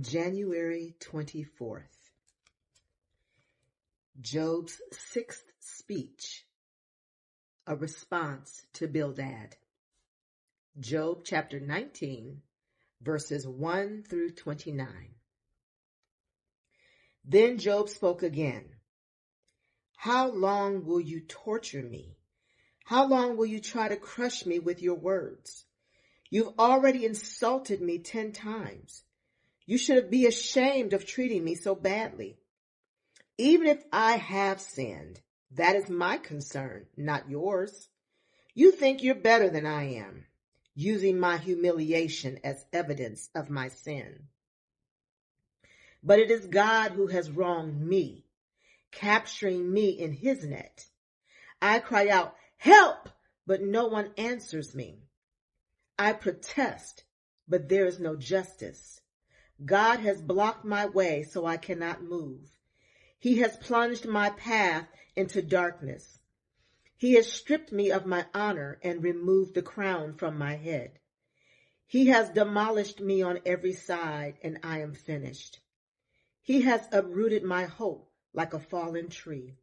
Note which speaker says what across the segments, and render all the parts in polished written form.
Speaker 1: January 24th. Job's sixth speech, a response to Bildad. Job chapter 19, verses 1 through 29. Then Job spoke again. How long will you torture me? How long will you try to crush me with your words? You've already insulted me 10 times. You should be ashamed of treating me so badly. Even if I have sinned, that is my concern, not yours. You think you're better than I am, using my humiliation as evidence of my sin. But it is God who has wronged me, capturing me in his net. I cry out, help, but no one answers me. I protest, but there is no justice. God has blocked my way so I cannot move. He has plunged my path into darkness. He has stripped me of my honor and removed the crown from my head. He has demolished me on every side, and I am finished. He has uprooted my hope like a fallen tree.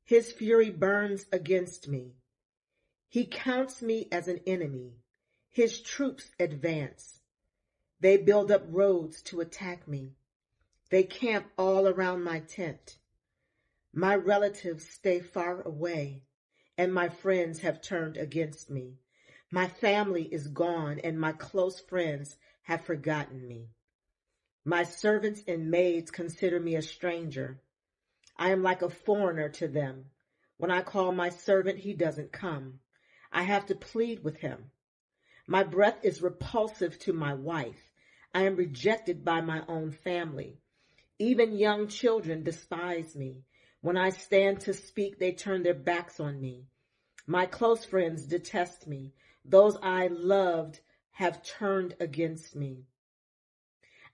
Speaker 1: His fury burns against me. He counts me as an enemy. His troops advance. They build up roads to attack me. They camp all around my tent. My relatives stay far away, and my friends have turned against me. My family is gone, and my close friends have forgotten me. My servants and maids consider me a stranger. I am like a foreigner to them. When I call my servant, he doesn't come. I have to plead with him. My breath is repulsive to my wife. I am rejected by my own family. Even young children despise me. When I stand to speak, they turn their backs on me. My close friends detest me. Those I loved have turned against me.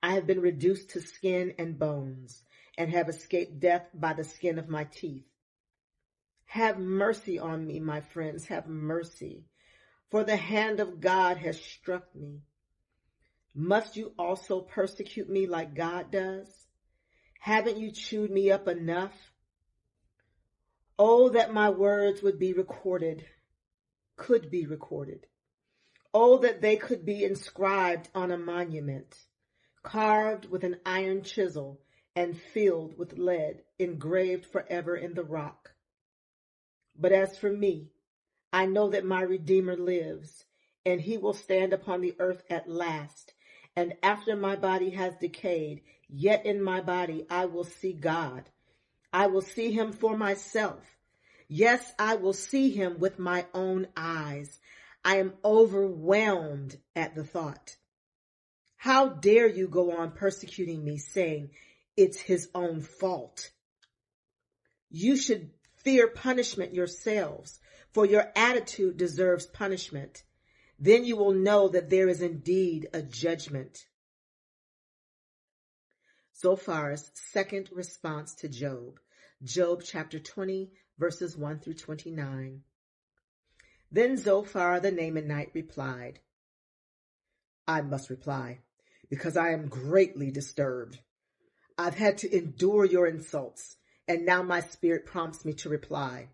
Speaker 1: I have been reduced to skin and bones, and have escaped death by the skin of my teeth. Have mercy on me, my friends, have mercy, for the hand of God has struck me. Must you also persecute me like God does? Haven't you chewed me up enough? Oh, that my words would be recorded, could be recorded. Oh, that they could be inscribed on a monument, carved with an iron chisel and filled with lead, engraved forever in the rock. But as for me, I know that my Redeemer lives, and he will stand upon the earth at last. And after my body has decayed, yet in my body I will see God. I will see him for myself. Yes, I will see him with my own eyes. I am overwhelmed at the thought. How dare you go on persecuting me, saying it's his own fault? You should fear punishment yourselves, for your attitude deserves punishment. Then you will know that there is indeed a judgment. Zophar's second response to Job, Job chapter 20, verses 1 through 29. Then Zophar the Naamanite replied, I must reply, because I am greatly disturbed. I've had to endure your insults, and now my spirit prompts me to reply.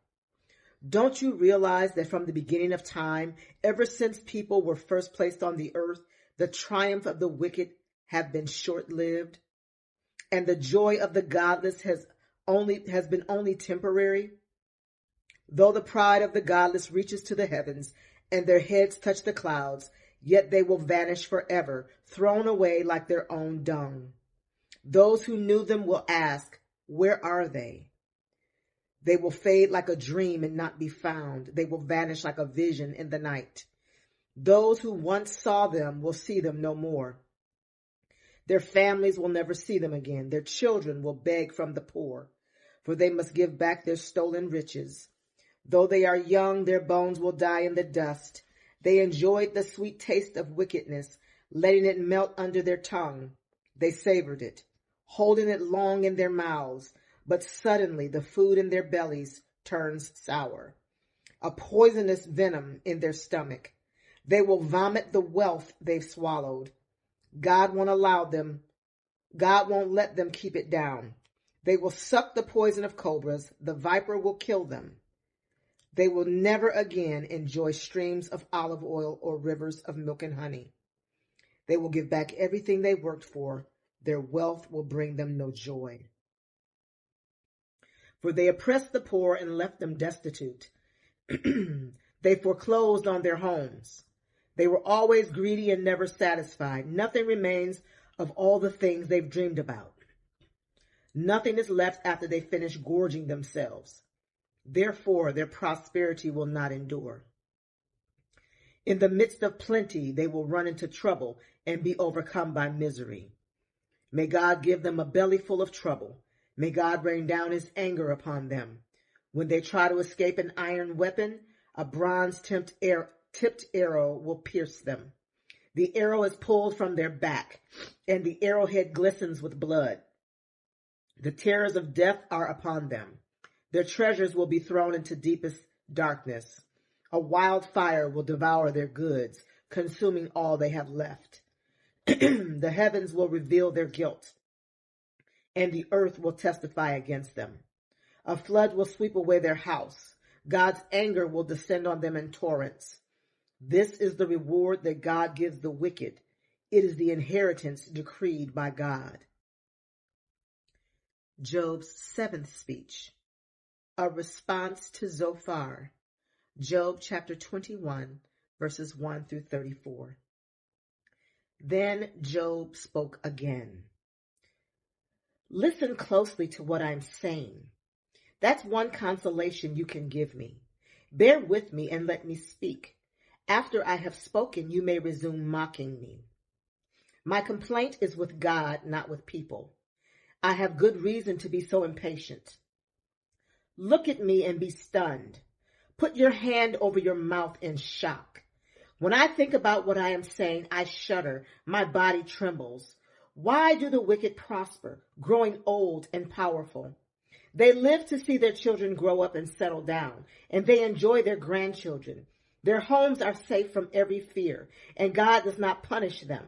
Speaker 1: Don't you realize that from the beginning of time, ever since people were first placed on the earth, the triumph of the wicked have been short-lived, and the joy of the godless has been only temporary? Though the pride of the godless reaches to the heavens, and their heads touch the clouds, yet they will vanish forever, thrown away like their own dung. Those who knew them will ask, where are they? They will fade like a dream and not be found. They will vanish like a vision in the night. Those who once saw them will see them no more. Their families will never see them again. Their children will beg from the poor, for they must give back their stolen riches. Though they are young, their bones will die in the dust. They enjoyed the sweet taste of wickedness, letting it melt under their tongue. They savored it, holding it long in their mouths. But suddenly the food in their bellies turns sour, a poisonous venom in their stomach. They will vomit the wealth they've swallowed. God won't allow them God won't let them keep it down. They will suck the poison of cobras. The viper will kill them. They will never again enjoy streams of olive oil or rivers of milk and honey. They will give back everything they worked for. Their wealth will bring them no joy. For they oppressed the poor and left them destitute. They foreclosed on their homes. They were always greedy and never satisfied. Nothing remains of all the things they've dreamed about. Nothing is left after they finish gorging themselves. Therefore, their prosperity will not endure. In the midst of plenty, they will run into trouble and be overcome by misery. May God give them a belly full of trouble. May God rain down his anger upon them. When they try to escape an iron weapon, a bronze-tipped arrow will pierce them. The arrow is pulled from their back, and the arrowhead glistens with blood. The terrors of death are upon them. Their treasures will be thrown into deepest darkness. A wild fire will devour their goods, consuming all they have left. The heavens will reveal their guilt, and the earth will testify against them. A flood will sweep away their house. God's anger will descend on them in torrents. This is the reward that God gives the wicked. It is the inheritance decreed by God. Job's seventh speech. A response to Zophar. Job chapter 21, verses 1 through 34. Then Job spoke again. Listen closely to what I'm saying. That's one consolation you can give me. Bear with me and let me speak. After I have spoken, you may resume mocking me. My complaint is with God, not with people. I have good reason to be so impatient. Look at me and be stunned. Put your hand over your mouth in shock. When I think about what I am saying, I shudder. My body trembles. Why do the wicked prosper, growing old and powerful? They live to see their children grow up and settle down, and they enjoy their grandchildren. Their homes are safe from every fear, and God does not punish them.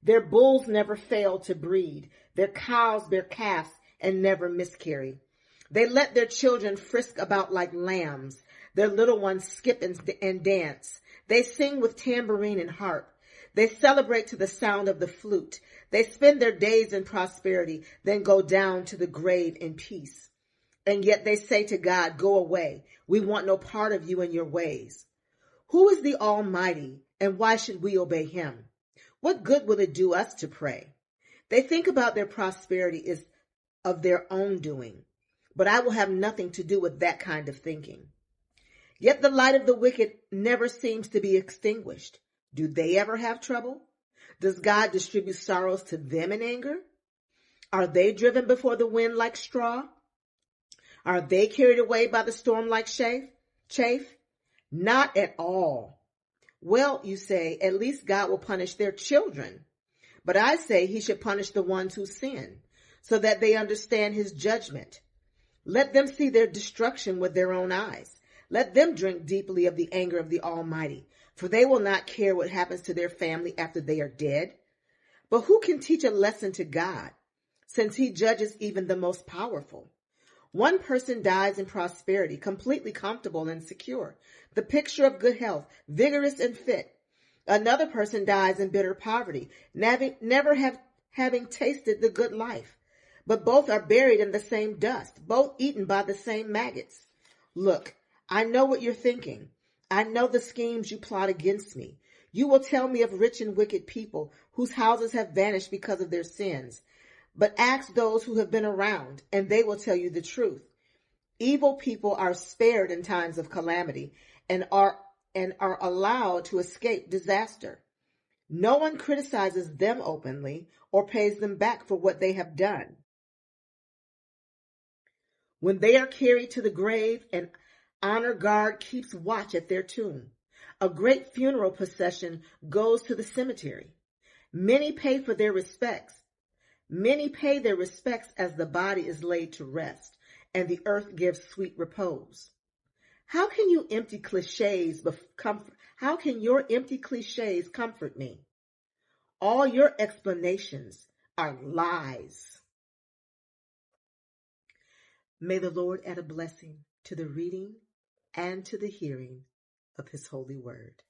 Speaker 1: Their bulls never fail to breed. Their cows bear calves and never miscarry. They let their children frisk about like lambs. Their little ones skip and dance. They sing with tambourine and harp. They celebrate to the sound of the flute. They spend their days in prosperity, then go down to the grave in peace. And yet they say to God, go away. We want no part of you and your ways. Who is the Almighty, and why should we obey him? What good will it do us to pray? They think about their prosperity is of their own doing, but I will have nothing to do with that kind of thinking. Yet the light of the wicked never seems to be extinguished. Do they ever have trouble? Does God distribute sorrows to them in anger? Are they driven before the wind like straw? Are they carried away by the storm like chaff? Not at all. Well, you say, at least God will punish their children. But I say he should punish the ones who sin, so that they understand his judgment. Let them see their destruction with their own eyes. Let them drink deeply of the anger of the Almighty, for they will not care what happens to their family after they are dead. But who can teach a lesson to God, since he judges even the most powerful? One person dies in prosperity, completely comfortable and secure, the picture of good health, vigorous and fit. Another person dies in bitter poverty, never having tasted the good life. But both are buried in the same dust, both eaten by the same maggots. Look, I know what you're thinking. I know the schemes you plot against me. You will tell me of rich and wicked people whose houses have vanished because of their sins. But ask those who have been around, and they will tell you the truth. Evil people are spared in times of calamity and are allowed to escape disaster. No one criticizes them openly or pays them back for what they have done. When they are carried to the grave, an honor guard keeps watch at their tomb. A great funeral procession goes to the cemetery. Many pay their respects as the body is laid to rest, and the earth gives sweet repose. How can your empty cliches comfort me? All your explanations are lies. May the Lord add a blessing to the reading and to the hearing of his holy word.